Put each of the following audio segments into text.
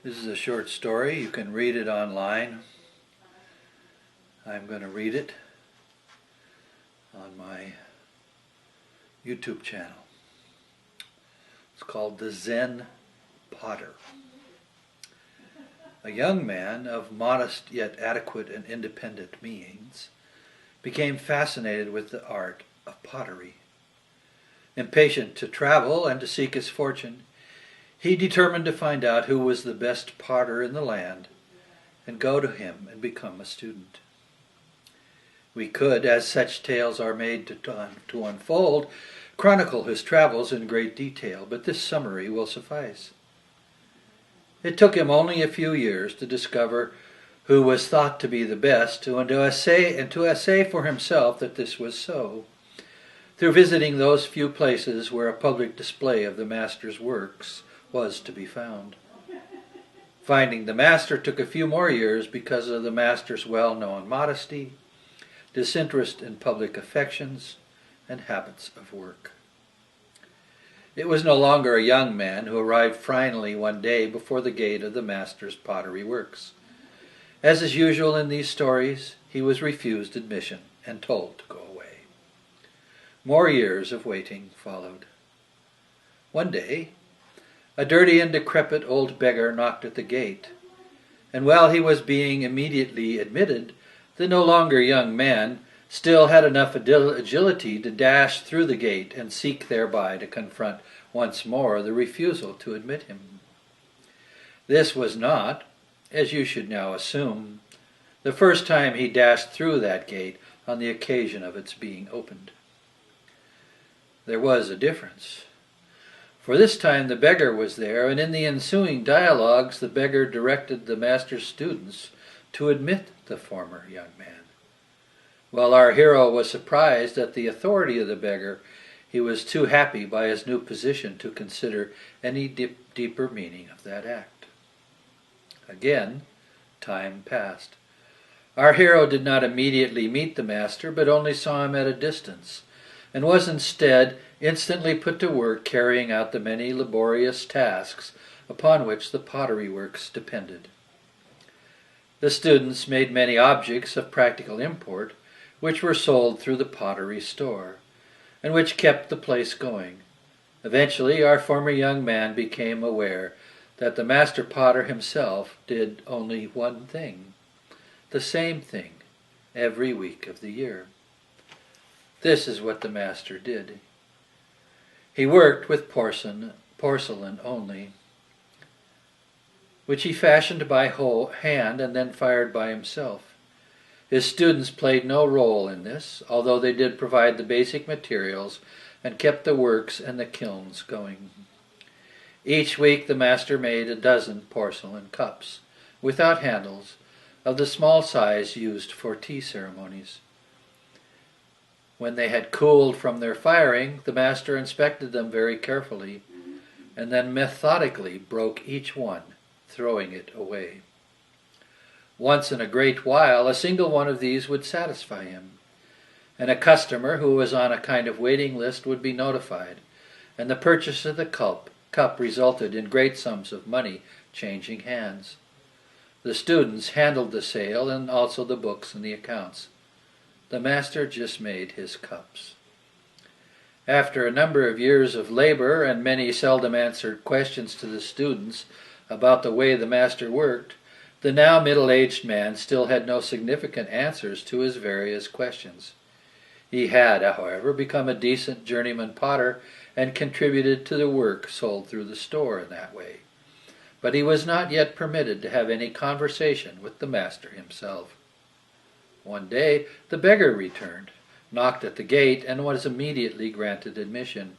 This is a short story. You can read it online. I'm going to read it on my YouTube channel. It's called the Zen Potter. A young man of modest yet adequate and independent means became fascinated with the art of pottery. Impatient to travel and to seek his fortune, he determined to find out who was the best potter in the land and go to him and become a student. We could, as such tales are made to unfold, chronicle his travels in great detail, but this summary will suffice. It took him only a few years to discover who was thought to be the best, and to essay for himself that this was so, through visiting those few places where a public display of the master's works was to be found. Finding the master took a few more years because of the master's well-known modesty, disinterest in public affections, and habits of work. It was no longer a young man who arrived finally one day before the gate of the master's pottery works. As is usual in these stories, he was refused admission and told to go away. More years of waiting followed. One day, a dirty and decrepit old beggar knocked at the gate, and while he was being immediately admitted, the no longer young man still had enough agility to dash through the gate and seek thereby to confront once more the refusal to admit him. This was not, as you should now assume, the first time he dashed through that gate on the occasion of its being opened. There was a difference. For this time the beggar was there, and in the ensuing dialogues the beggar directed the master's students to admit the former young man. While our hero was surprised at the authority of the beggar, he was too happy by his new position to consider any deeper meaning of that act. Again, time passed. Our hero did not immediately meet the master, but only saw him at a distance, and was instead instantly put to work carrying out the many laborious tasks upon which the pottery works depended. The students made many objects of practical import, which were sold through the pottery store, and which kept the place going. Eventually, our former young man became aware that the master potter himself did only one thing, the same thing, every week of the year. This is what the master did. He worked with porcelain only, which he fashioned by hand and then fired by himself. His students played no role in this, although they did provide the basic materials and kept the works and the kilns going. Each week the master made a dozen porcelain cups, without handles, of the small size used for tea ceremonies. When they had cooled from their firing, the master inspected them very carefully, and then methodically broke each one, throwing it away. Once in a great while, a single one of these would satisfy him, and a customer who was on a kind of waiting list would be notified, and the purchase of the cup resulted in great sums of money changing hands. The students handled the sale and also the books and the accounts. The master just made his cups. After a number of years of labor and many seldom answered questions to the students about the way the master worked, the now middle-aged man still had no significant answers to his various questions. He had, however, become a decent journeyman potter and contributed to the work sold through the store in that way. But he was not yet permitted to have any conversation with the master himself. One day the beggar returned, knocked at the gate, and was immediately granted admission.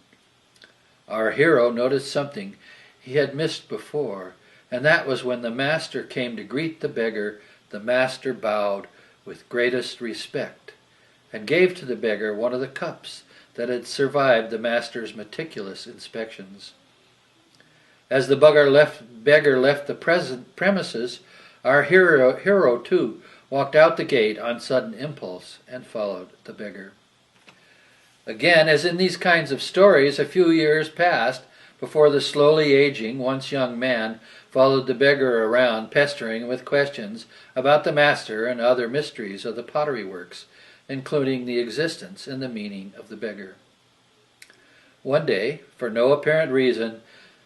Our hero noticed something he had missed before, and that was when the master came to greet the beggar, the master bowed with greatest respect and gave to the beggar one of the cups that had survived the master's meticulous inspections. As the beggar left the premises, our hero too walked out the gate on sudden impulse and followed the beggar. Again, as in these kinds of stories, a few years passed before the slowly aging, once young man followed the beggar around, pestering him with questions about the master and other mysteries of the pottery works, including the existence and the meaning of the beggar. One day, for no apparent reason,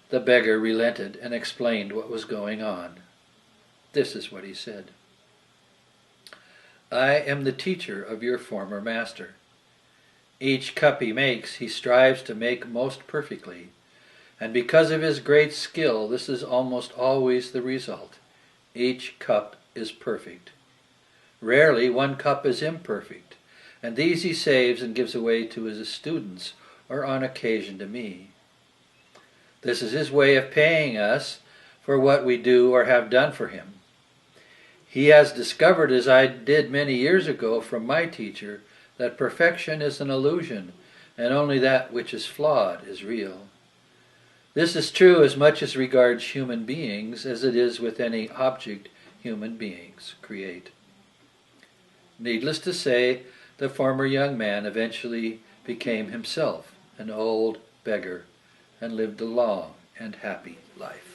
the beggar relented and explained what was going on. This is what he said. I am the teacher of your former master. Each cup he makes, he strives to make most perfectly, and because of his great skill, this is almost always the result. Each cup is perfect. Rarely one cup is imperfect, and these he saves and gives away to his students, or on occasion to me. This is his way of paying us for what we do or have done for him. He has discovered, as I did many years ago from my teacher, that perfection is an illusion, and only that which is flawed is real. This is true as much as regards human beings as it is with any object human beings create. Needless to say, the former young man eventually became himself an old beggar and lived a long and happy life.